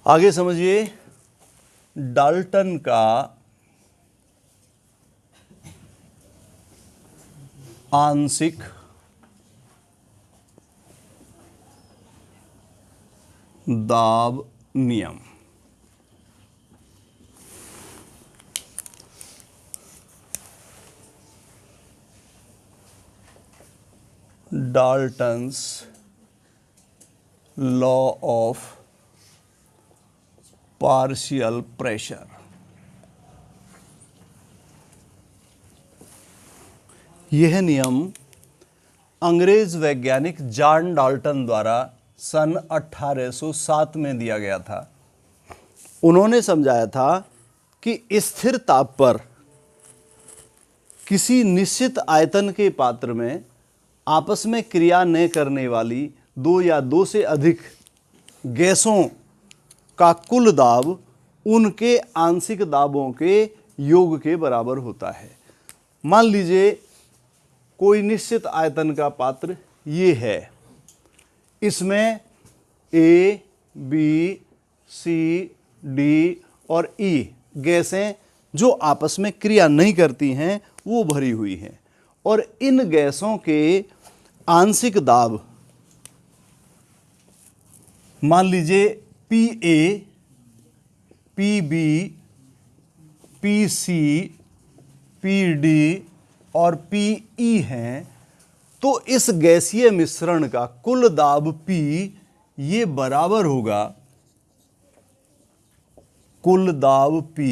आगे समझिए, डाल्टन का आंशिक दाब नियम। Dalton's law of partial pressure. यह नियम अंग्रेज वैज्ञानिक जॉन डाल्टन द्वारा सन 1807 में दिया गया था। उन्होंने समझाया था कि स्थिर ताप पर किसी निश्चित आयतन के पात्र में आपस में क्रिया न करने वाली दो या दो से अधिक गैसों का कुल दाब उनके आंशिक दाबों के योग के बराबर होता है। मान लीजिए कोई निश्चित आयतन का पात्र ये है, इसमें ए, बी, सी, डी और ई गैसें जो आपस में क्रिया नहीं करती हैं वो भरी हुई हैं, और इन गैसों के आंशिक दाब मान लीजिए P A, P B, P C, P D और पी ई हैं, तो इस गैसीय मिश्रण का कुल दाब P ये बराबर होगा, कुल दाब P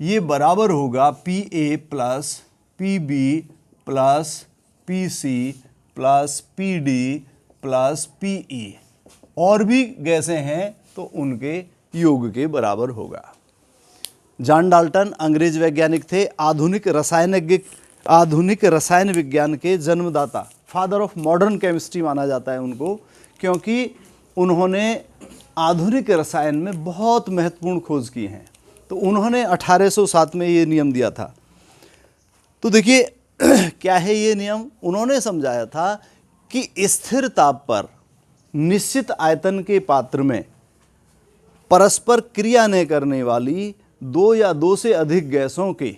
ये बराबर होगा P A plus P B plus P C plus P D plus P E, और भी गैसें हैं तो उनके योग के बराबर होगा। जॉन डाल्टन अंग्रेज वैज्ञानिक थे, आधुनिक रसायन विज्ञान के जन्मदाता, फादर ऑफ मॉडर्न केमिस्ट्री माना जाता है उनको, क्योंकि उन्होंने आधुनिक रसायन में बहुत महत्वपूर्ण खोज की हैं। तो उन्होंने 1807 में ये नियम दिया था। तो देखिए क्या है ये नियम। उन्होंने समझाया था कि स्थिर ताप पर निश्चित आयतन के पात्र में परस्पर क्रिया न करने वाली दो या दो से अधिक गैसों के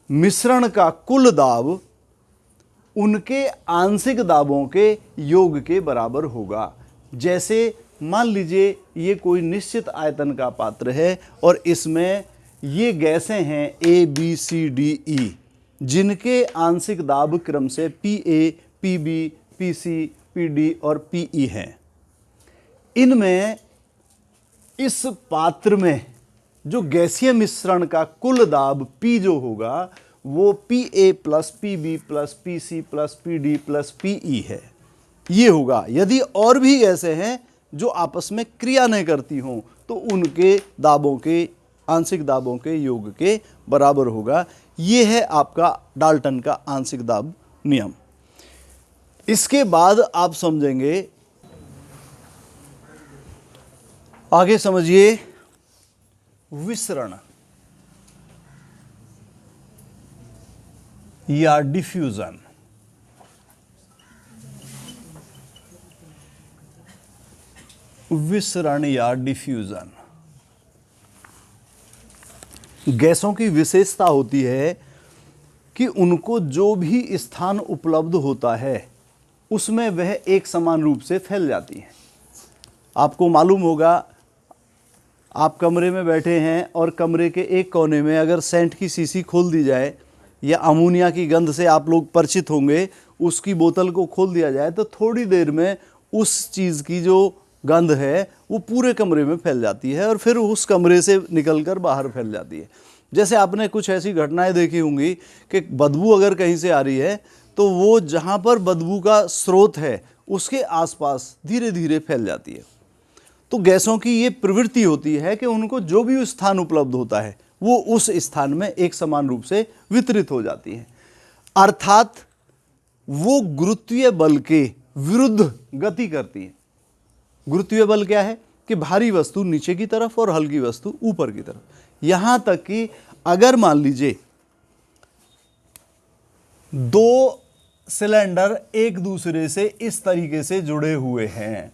मिश्रण का कुल दाब उनके आंशिक दाबों के योग के बराबर होगा। जैसे मान लीजिए ये कोई निश्चित आयतन का पात्र है और इसमें ये गैसें हैं ए, बी, सी, डी, ई, जिनके आंशिक दाब क्रम से P A, P B, P C, P D और पी ई हैं। इनमें इस पात्र में जो गैसीय मिश्रण का कुल दाब P जो होगा वो P A plus P B plus P C plus P D plus P E है, ये होगा। यदि और भी गैसें हैं जो आपस में क्रिया नहीं करती हों तो उनके दाबों के आंशिक दाबों के योग के बराबर होगा। ये है आपका डाल्टन का आंशिक दाब नियम। इसके बाद आप समझेंगे, आगे समझिए विसरण या डिफ्यूजन। विसरण या डिफ्यूजन गैसों की विशेषता होती है कि उनको जो भी स्थान उपलब्ध होता है उसमें वह एक समान रूप से फैल जाती हैं। आपको मालूम होगा, आप कमरे में बैठे हैं और कमरे के एक कोने में अगर सेंट की शीशी खोल दी जाए या अमोनिया की गंध से आप लोग परिचित होंगे, उसकी बोतल को खोल दिया जाए तो थोड़ी देर में उस चीज़ की जो गंध है वो पूरे कमरे में फैल जाती है और फिर उस कमरे से निकलकर बाहर फैल जाती है। जैसे आपने कुछ ऐसी घटनाएं देखी होंगी कि बदबू अगर कहीं से आ रही है तो वो जहाँ पर बदबू का स्रोत है उसके आसपास धीरे धीरे फैल जाती है। तो गैसों की ये प्रवृत्ति होती है कि उनको जो भी स्थान उपलब्ध होता है वो उस स्थान में एक समान रूप से वितरित हो जाती है, अर्थात वो गुरुत्वीय बल के विरुद्ध गति करती है। गुरुत्वीय बल क्या है कि भारी वस्तु नीचे की तरफ और हल्की वस्तु ऊपर की तरफ। यहां तक कि अगर मान लीजिए दो सिलेंडर एक दूसरे से इस तरीके से जुड़े हुए हैं,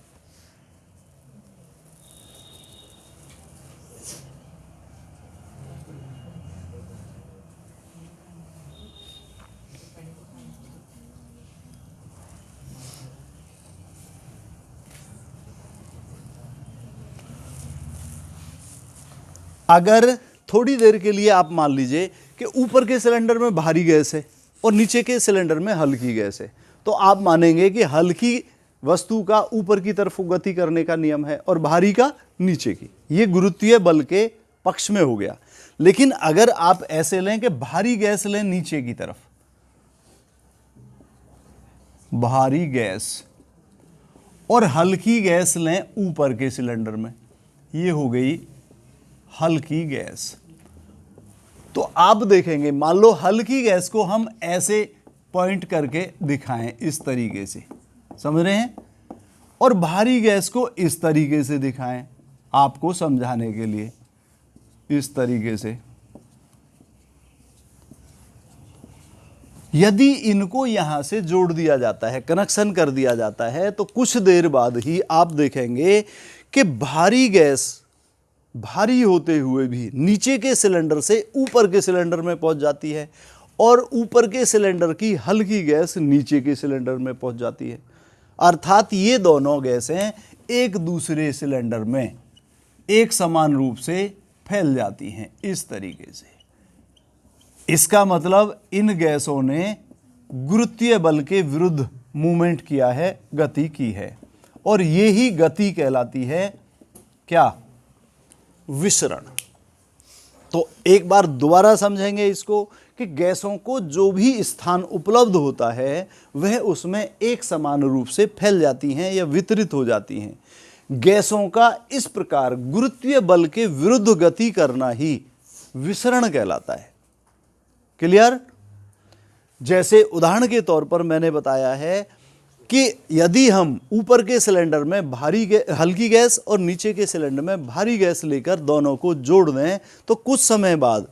अगर थोड़ी देर के लिए आप मान लीजिए कि ऊपर के सिलेंडर में भारी गैस है और नीचे के सिलेंडर में हल्की गैस है, तो आप मानेंगे कि हल्की वस्तु का ऊपर की तरफ गति करने का नियम है और भारी का नीचे की। ये गुरुत्वीय बल के पक्ष में हो गया। लेकिन अगर आप ऐसे लें कि भारी गैस लें नीचे की तरफ, भारी गैस, और हल्की गैस लें ऊपर के सिलेंडर में, ये हो गई हल्की गैस। तो आप देखेंगे, मान लो हल्की गैस को हम ऐसे पॉइंट करके दिखाएं इस तरीके से, समझ रहे हैं, और भारी गैस को इस तरीके से दिखाएं आपको समझाने के लिए, इस तरीके से। यदि इनको यहां से जोड़ दिया जाता है, कनेक्शन कर दिया जाता है, तो कुछ देर बाद ही आप देखेंगे कि भारी गैस भारी होते हुए भी नीचे के सिलेंडर से ऊपर के सिलेंडर में पहुंच जाती है और ऊपर के सिलेंडर की हल्की गैस नीचे के सिलेंडर में पहुंच जाती है। अर्थात ये दोनों गैसें एक दूसरे सिलेंडर में एक समान रूप से फैल जाती हैं इस तरीके से। इसका मतलब इन गैसों ने गुरुत्वीय बल के विरुद्ध मूवमेंट किया है, गति की है, और ये ही गति कहलाती है क्या? विसरण। तो एक बार दोबारा समझेंगे इसको कि गैसों को जो भी स्थान उपलब्ध होता है वह उसमें एक समान रूप से फैल जाती हैं या वितरित हो जाती हैं। गैसों का इस प्रकार गुरुत्वीय बल के विरुद्ध गति करना ही विसरण कहलाता है। क्लियर? जैसे उदाहरण के तौर पर मैंने बताया है कि यदि हम ऊपर के सिलेंडर में हल्की गैस और नीचे के सिलेंडर में भारी गैस लेकर दोनों को जोड़ दें तो कुछ समय बाद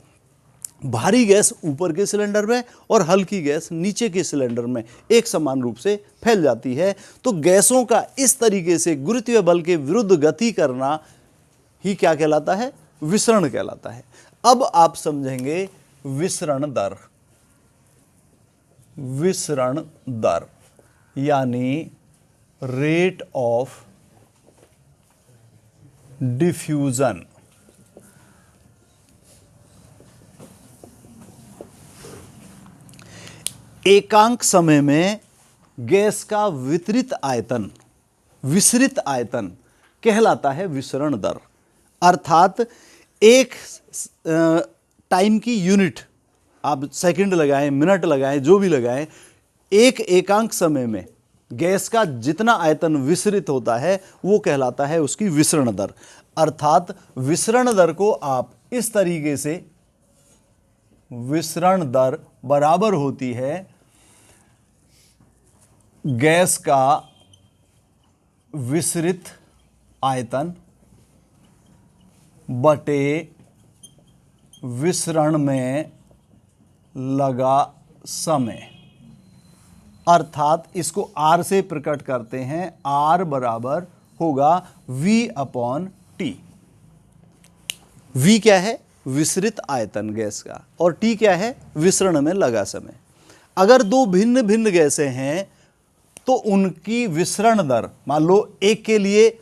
भारी गैस ऊपर के सिलेंडर में और हल्की गैस नीचे के सिलेंडर में एक समान रूप से फैल जाती है। तो गैसों का इस तरीके से गुरुत्वीय बल के विरुद्ध गति करना ही क्या कहलाता है? विसरण कहलाता है। अब आप समझेंगे विसरण दर। विसरण दर यानी रेट ऑफ डिफ्यूजन। एकांक समय में गैस का विसरित आयतन कहलाता है विसरण दर। अर्थात एक टाइम की यूनिट, आप सेकंड लगाएं, मिनट लगाएं, जो भी लगाएं, एक एकांक समय में गैस का जितना आयतन विसरित होता है वो कहलाता है उसकी विसरण दर। अर्थात विसरण दर को आप इस तरीके से, विसरण दर बराबर होती है गैस का विसरित आयतन बटे विसरण में लगा समय। अर्थात इसको R से प्रकट करते हैं। R बराबर होगा V/T। V क्या है? विसरित आयतन गैस का, और T क्या है? विसरण में लगा समय। अगर दो भिन्न भिन्न गैसें हैं तो उनकी विसरण दर, मान लो एक के लिए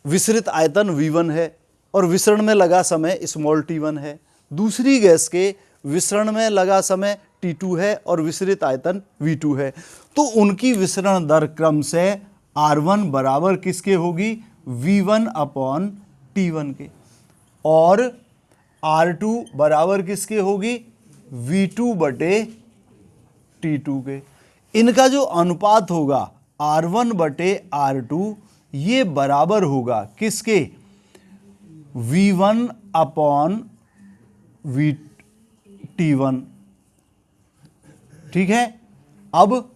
विसरित आयतन V1 है और विसरण में लगा समय t1 है, दूसरी गैस के विसरण में लगा समय T2 है और विसरित आयतन V2 है, तो उनकी विसरण दर क्रम से R1 बराबर किसके होगी? V1/T1 के, और R2 बराबर किसके होगी? V2/T2 के। इनका जो अनुपात होगा R1/R2 ये बराबर होगा किसके? V1/T1। ठीक है। अब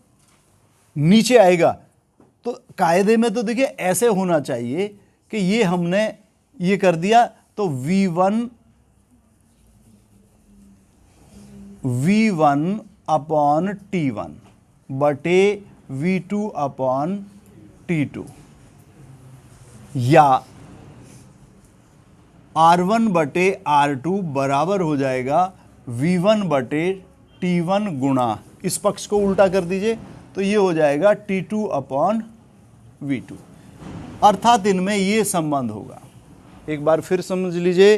नीचे आएगा तो कायदे में तो देखिए ऐसे होना चाहिए कि ये हमने ये कर दिया, तो V1/T1 बटे V2/T2, या R1/R2 बराबर हो जाएगा V1/T1 गुणा, इस पक्ष को उल्टा कर दीजिए तो ये हो जाएगा T2/V2। अर्थात इनमें ये संबंध होगा। एक बार फिर समझ लीजिए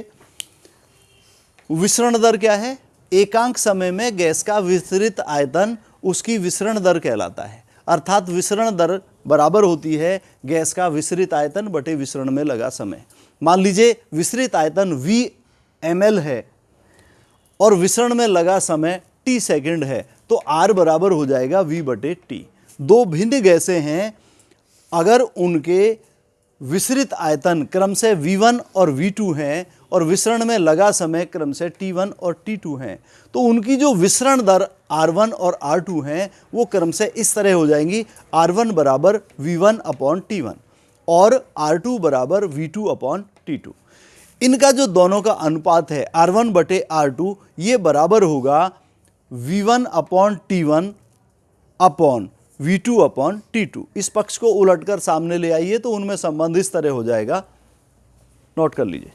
विसरण दर क्या है? एकांक समय में गैस का विसरित आयतन उसकी विसरण दर कहलाता है। अर्थात विसरण दर बराबर होती है गैस का विसरित आयतन बटे विसरण में लगा समय। मान लीजिए विसरित आयतन V ml है और विसरण में लगा समय t सेकंड है, तो R बराबर हो जाएगा V बटे टी। दो भिन्न गैसें हैं, अगर उनके विसरित आयतन क्रम से V1 और V2 हैं और विसरण में लगा समय क्रम से T1 और T2 हैं, तो उनकी जो विसरण दर R1 और R2 हैं वो क्रम से इस तरह हो जाएंगी, R1 बराबर V1 अपॉन T1 और R2 बराबर V2 अपॉन T2। इनका जो दोनों का अनुपात है R1 बटे R2, ये बराबर होगा V1 upon T1 upon V2 upon T2। इस पक्ष को उलटकर सामने ले आइए तो उनमें संबंध इस तरह हो जाएगा, नोट कर लीजिए।